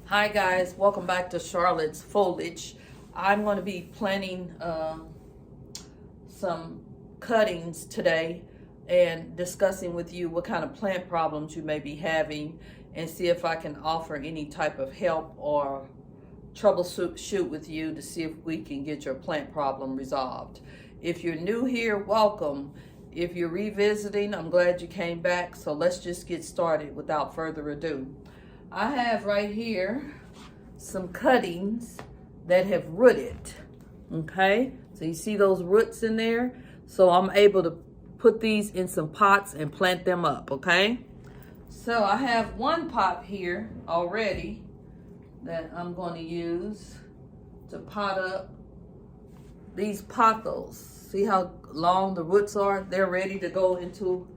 Hi guys, welcome back to Charlotte's Foliage. I'm going to be planting some cuttings today and discussing with you what kind of plant problems you may be having and see if I can offer any type of help or troubleshoot with you to see if we can get your plant problem resolved. If you're new here, welcome. If you're revisiting, I'm glad you came back. So let's just get started without further ado. I have right here some cuttings that have rooted. Okay, so you see those roots in there? So I'm able to put these in some pots and plant them up. Okay, so I have one pot here already that I'm going to use to pot up these pothos. See how long the roots are? They're ready to go into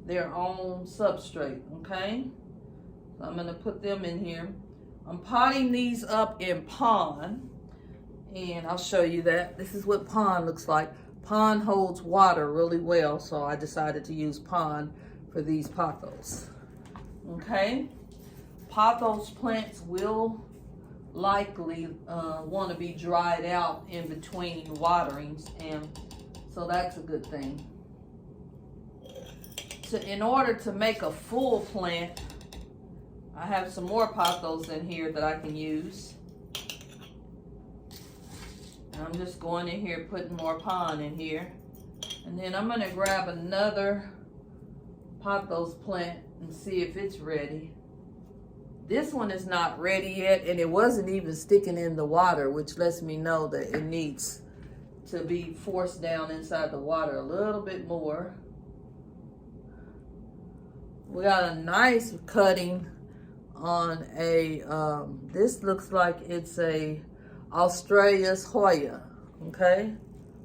their own substrate. Okay, so I'm going to put them in here. I'm potting these up in pond, and I'll show you that. This is what pond looks like. Pond holds water really well, so I decided to use pond for these pothos. Okay, pothos plants will likely want to be dried out in between waterings, and so that's a good thing. So in order to make a full plant, I have some more pothos in here that I can use. And I'm just going in here putting more pond in here. And then I'm going to grab another pothos plant and see if it's ready. This one is not ready yet, and it wasn't even sticking in the water, which lets me know that it needs to be forced down inside the water a little bit more. We got a nice cutting on a, this looks like it's a Australia's Hoya, okay?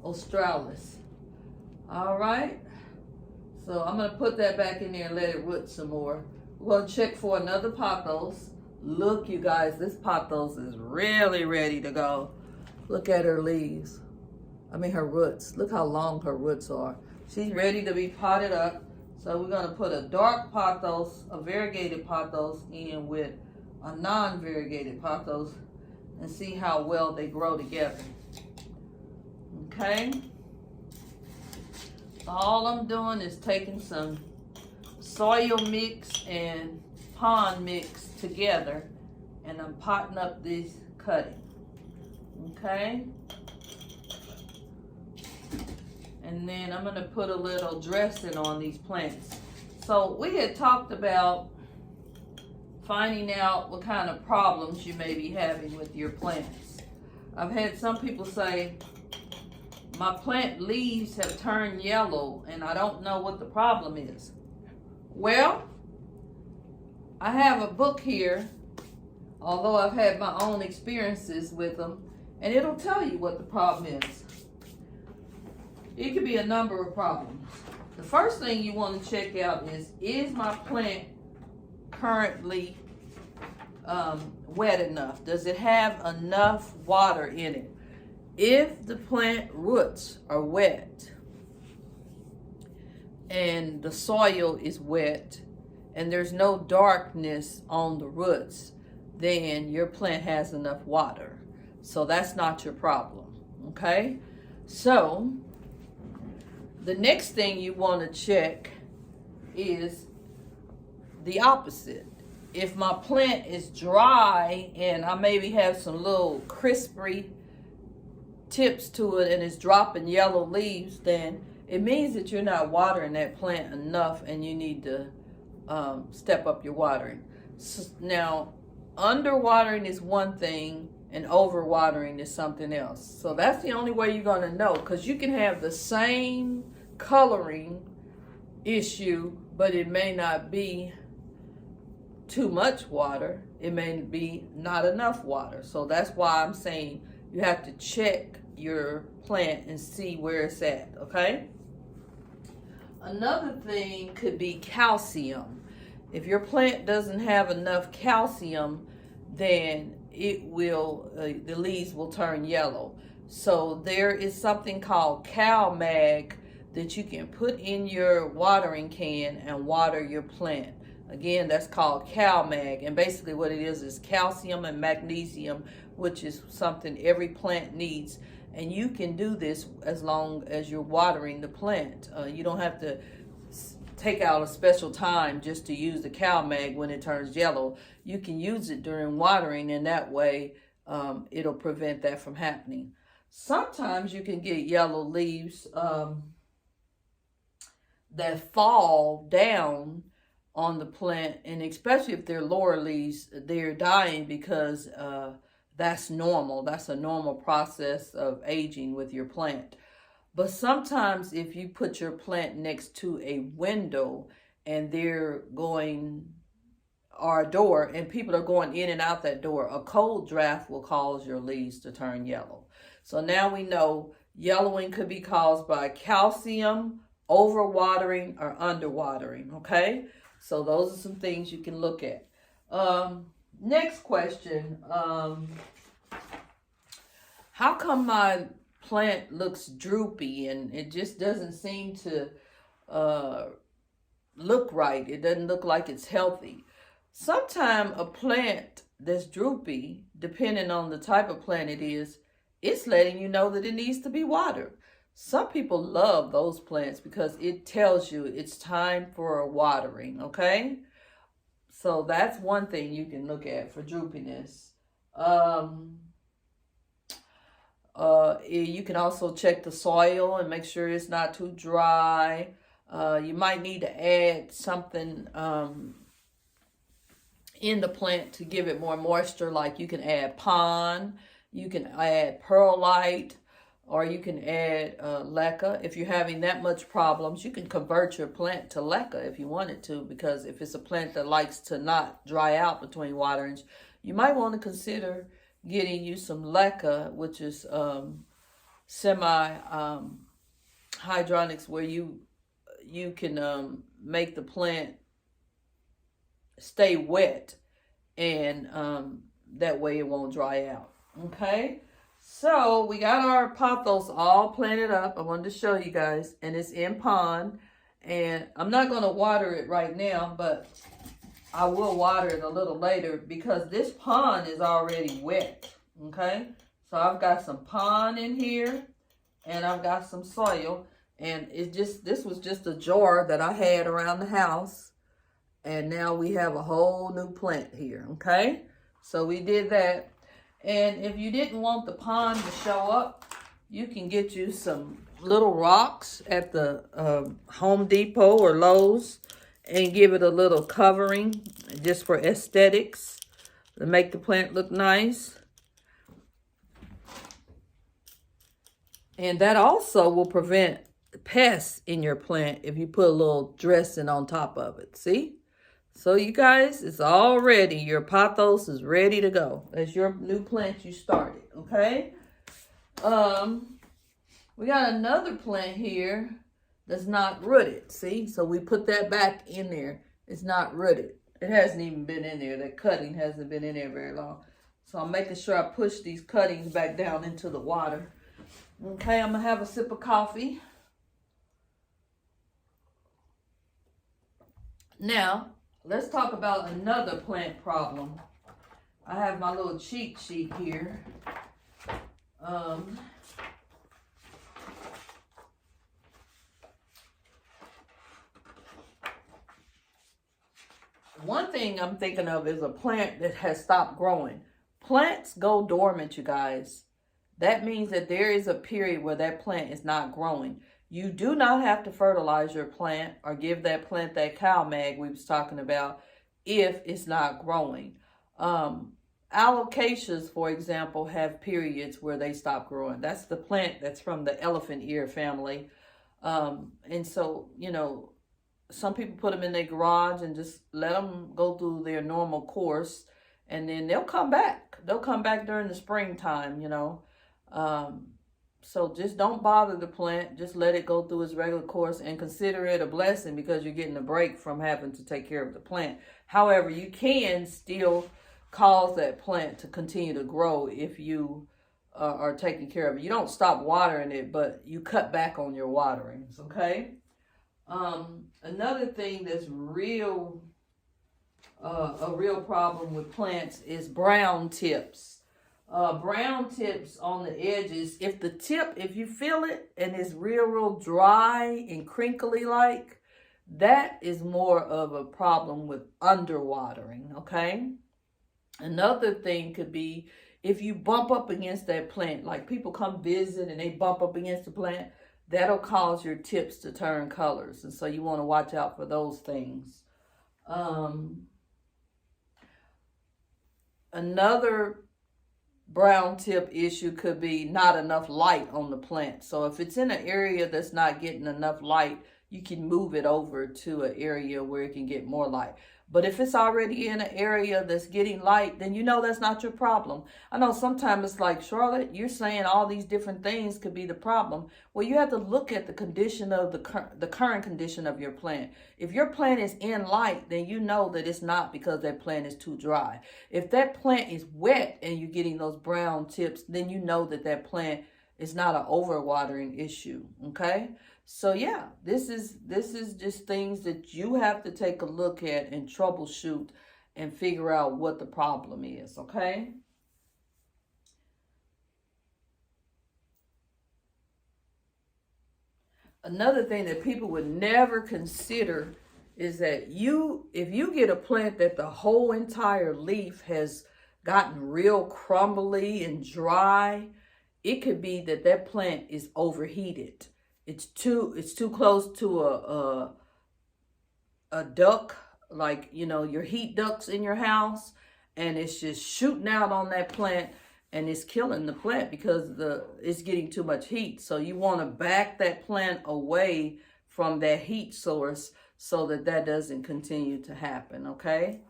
Australis. All right. So I'm going to put that back in there and let it root some more. We're going to check for another pothos. Look, you guys, this pothos is really ready to go. Look at her leaves. I mean, her roots. Look how long her roots are. She's ready to be potted up. So we're going to put a dark pothos, a variegated pothos in with a non-variegated pothos and see how well they grow together. Okay. All I'm doing is taking some soil mix and pond mix together, and I'm potting up this cutting. Okay. And then I'm going to put a little dressing on these plants. So we had talked about finding out what kind of problems you may be having with your plants. I've had some people say, my plant leaves have turned yellow and I don't know what the problem is. Well, I have a book here, although I've had my own experiences with them, and it'll tell you what the problem is. It could be a number of problems. The first thing you want to check out is my plant currently wet enough? Does it have enough water in it? If the plant roots are wet and the soil is wet and there's no darkness on the roots, then your plant has enough water. So that's not your problem, okay? So the next thing you want to check is the opposite. If my plant is dry and I maybe have some little crispy tips to it and it's dropping yellow leaves, then it means that you're not watering that plant enough and you need to step up your watering. So now, underwatering is one thing and overwatering is something else. So that's the only way you're going to know, because you can have the same coloring issue, but it may not be too much water. It may be not enough water. So that's why I'm saying you have to check your plant and see where it's at, okay? Another thing could be calcium. If your plant doesn't have enough calcium, then it will, the leaves will turn yellow. So there is something called CalMag that you can put in your watering can and water your plant. Again, that's called CalMag. And basically what it is calcium and magnesium, which is something every plant needs. And you can do this as long as you're watering the plant. You don't have to take out a special time just to use the CalMag when it turns yellow. You can use it during watering, and that way it'll prevent that from happening. Sometimes you can get yellow leaves that fall down on the plant, and especially if they're lower leaves, they're dying because that's normal. That's a normal process of aging with your plant. But sometimes if you put your plant next to a window and they're going, or a door, and people are going in and out that door, a cold draft will cause your leaves to turn yellow. So now we know yellowing could be caused by calcium, overwatering, or underwatering, okay? So those are some things you can look at. Next question. How come my plant looks droopy and it just doesn't seem to look right? It doesn't look like it's healthy. Sometimes a plant that's droopy, depending on the type of plant it is, it's letting you know that it needs to be watered. Some people love those plants because it tells you it's time for watering, okay? So that's one thing you can look at for droopiness. You can also check the soil and make sure it's not too dry. You might need to add something in the plant to give it more moisture, like you can add pond, you can add perlite, or you can add leca. If you're having that much problems, you can convert your plant to leca if you wanted to, because if it's a plant that likes to not dry out between waterings, you might want to consider getting you some leca, which is semi-hydroponics, where you can make the plant stay wet, and that way it won't dry out. Okay, so we got our pothos all planted up. I wanted to show you guys, and it's in pond, and I'm not going to water it right now, but I will water it a little later because this pond is already wet. Okay, so I've got some pond in here, and I've got some soil, and this was just a jar that I had around the house, and now we have a whole new plant here. Okay, so we did that. And if you didn't want the pond to show up, you can get you some little rocks at the Home Depot or Lowe's and give it a little covering just for aesthetics to make the plant look nice. And that also will prevent pests in your plant if you put a little dressing on top of it. See? So you guys, it's all ready. Your pothos is ready to go. That's your new plant you started, okay? We got another plant here that's not rooted, see? So we put that back in there. It's not rooted. It hasn't even been in there. That cutting hasn't been in there very long. So I'm making sure I push these cuttings back down into the water. Okay, I'm going to have a sip of coffee. Now, let's talk about another plant problem. I have my little cheat sheet here. One thing I'm thinking of is a plant that has stopped growing. Plants go dormant, you guys. That means that there is a period where that plant is not growing. You do not have to fertilize your plant or give that plant that CalMag we was talking about if it's not growing. Alocasias, for example, have periods where they stop growing. That's the plant that's from the elephant ear family. And so, you know, some people put them in their garage and just let them go through their normal course, and then they'll come back. They'll come back during the springtime, you know. So just don't bother the plant. Just let it go through its regular course and consider it a blessing because you're getting a break from having to take care of the plant. However, you can still cause that plant to continue to grow if you are taking care of it. You don't stop watering it, but you cut back on your waterings, okay? Another thing that's real a real problem with plants is brown tips. Brown tips on the edges. If you feel it and it's real dry and crinkly like, that is more of a problem with underwatering, okay? Another thing could be if you bump up against that plant, like people come visit and they bump up against the plant, that'll cause your tips to turn colors. And so you want to watch out for those things. Another brown tip issue could be not enough light on the plant. So if it's in an area that's not getting enough light, you can move it over to an area where it can get more light. But if it's already in an area that's getting light, then you know that's not your problem. I know sometimes it's like, Charlotte, you're saying all these different things could be the problem. Well, you have to look at the condition of the current condition of your plant. If your plant is in light, then you know that it's not because that plant is too dry. If that plant is wet and you're getting those brown tips, then you know that that plant is not an overwatering issue, okay? So yeah, this is just things that you have to take a look at and troubleshoot and figure out what the problem is, okay? Another thing that people would never consider is that if you get a plant that the whole entire leaf has gotten real crumbly and dry, it could be that that plant is overheated. It's too close to a duct, like, you know, your heat ducts in your house, and it's just shooting out on that plant and it's killing the plant because it's getting too much heat. So you want to back that plant away from that heat source so that that doesn't continue to happen, okay?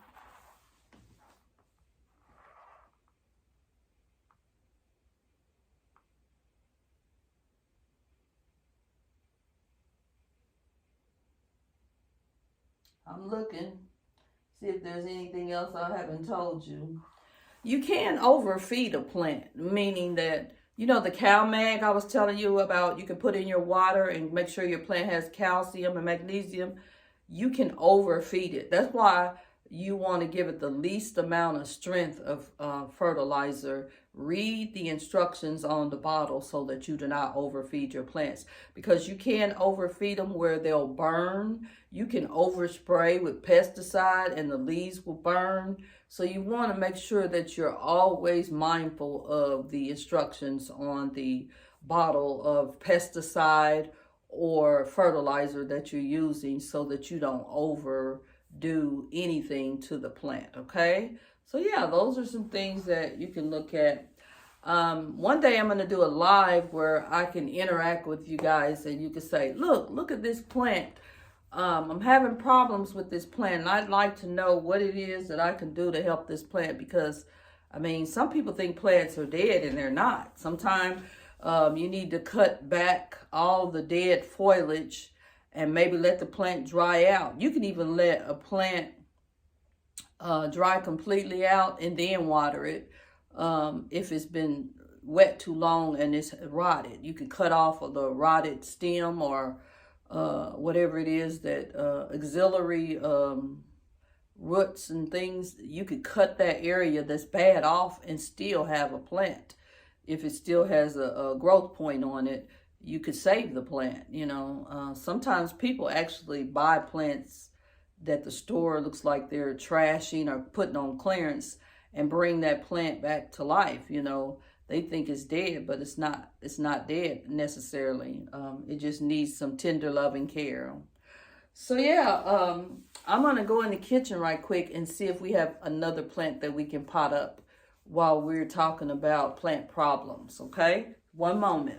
I'm looking, see if there's anything else I haven't told you. You can overfeed a plant, meaning that, you know, the CalMag I was telling you about, you can put in your water and make sure your plant has calcium and magnesium. You can overfeed it. That's why you want to give it the least amount of strength of fertilizer. Read the instructions on the bottle so that you do not overfeed your plants, because you can overfeed them where they'll burn. You can overspray with pesticide and the leaves will burn. So you want to make sure that you're always mindful of the instructions on the bottle of pesticide or fertilizer that you're using so that you don't overdo anything to the plant, okay? So yeah, those are some things that you can look at. One day I'm going to do a live where I can interact with you guys and you can say, look at this plant. I'm having problems with this plant and I'd like to know what it is that I can do to help this plant, because I mean, some people think plants are dead and they're not. Sometimes you need to cut back all the dead foliage and maybe let the plant dry out. You can even let a plant dry completely out and then water it. If it's been wet too long and it's rotted, you can cut off of the rotted stem or whatever it is that auxiliary roots and things. You could cut that area that's bad off and still have a plant. If it still has a growth point on it, you could save the plant. You know, sometimes people actually buy plants that the store looks like they're trashing or putting on clearance and bring that plant back to life. You know, they think it's dead, but it's not dead necessarily. It just needs some tender loving care. So yeah, I'm gonna go in the kitchen right quick and see if we have another plant that we can pot up while we're talking about plant problems, okay? One moment.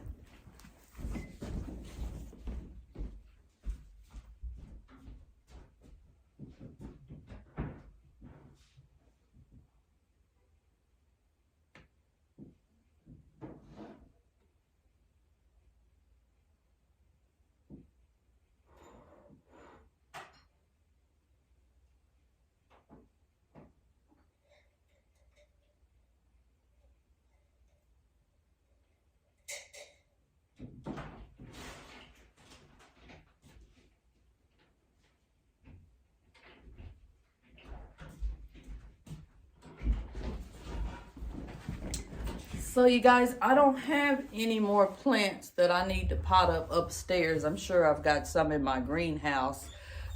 So you guys, I don't have any more plants that I need to pot up upstairs. I'm sure I've got some in my greenhouse.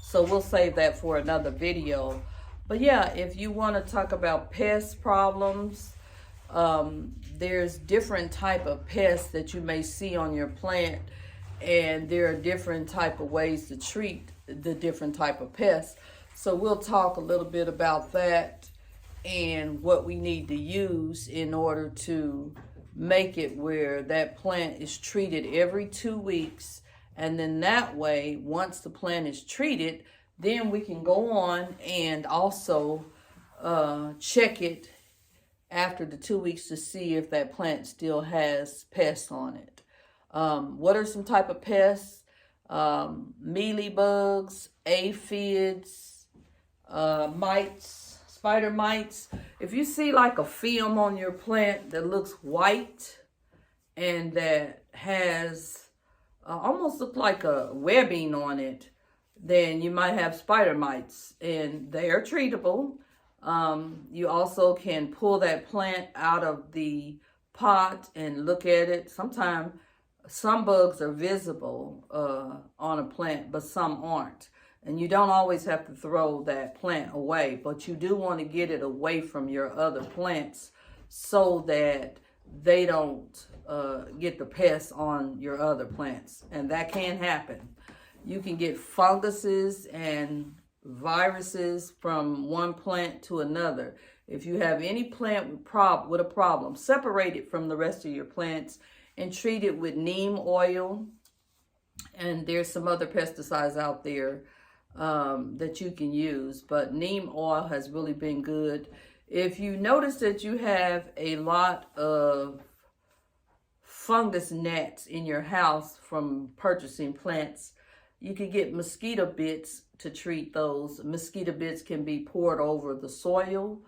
So we'll save that for another video. But yeah, if you want to talk about pest problems, there's different type of pests that you may see on your plant, and there are different type of ways to treat the different type of pests. So we'll talk a little bit about that and what we need to use in order to make it where that plant is treated every 2 weeks. And then that way, once the plant is treated, then we can go on and also check it after the 2 weeks to see if that plant still has pests on it. What are some type of pests? Mealybugs, aphids, mites, spider mites. If you see like a film on your plant that looks white and that has almost look like a webbing on it, then you might have spider mites, and they are treatable. You also can pull that plant out of the pot and look at it. Sometimes some bugs are visible on a plant, but some aren't. And you don't always have to throw that plant away, but you do want to get it away from your other plants so that they don't get the pests on your other plants. And that can happen. You can get funguses and viruses from one plant to another. If you have any plant with a problem, separate it from the rest of your plants and treat it with neem oil. And there's some other pesticides out there that you can use, but neem oil has really been good. If you notice that you have a lot of fungus gnats in your house from purchasing plants, you can get mosquito bits to treat those. Mosquito bits can be poured over the soil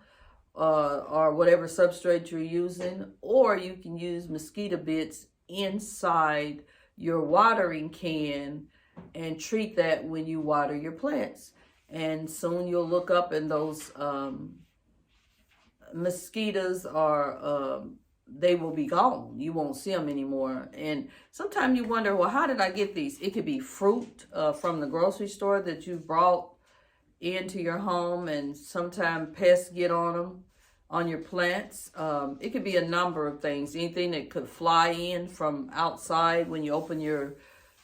or whatever substrate you're using, or you can use mosquito bits inside your watering can and treat that when you water your plants. And soon you'll look up and those mosquitoes are they will be gone. You won't see them anymore. And sometimes you wonder, well, how did I get these? It could be fruit from the grocery store that you brought into your home, and sometimes pests get on them, on your plants. It could be a number of things. Anything that could fly in from outside when you open your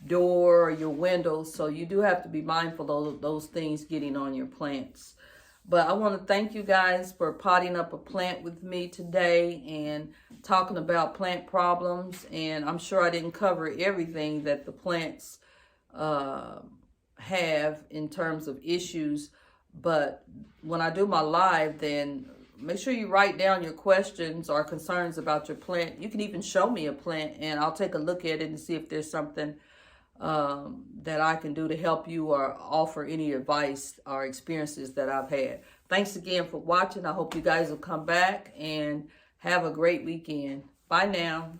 door or your windows. So you do have to be mindful of those things getting on your plants. But I want to thank you guys for potting up a plant with me today and talking about plant problems. And I'm sure I didn't cover everything that the plants have in terms of issues. But when I do my live, then make sure you write down your questions or concerns about your plant. You can even show me a plant and I'll take a look at it and see if there's something that I can do to help you or offer any advice or experiences that I've had. Thanks again for watching. I hope you guys will come back and have a great weekend. Bye now.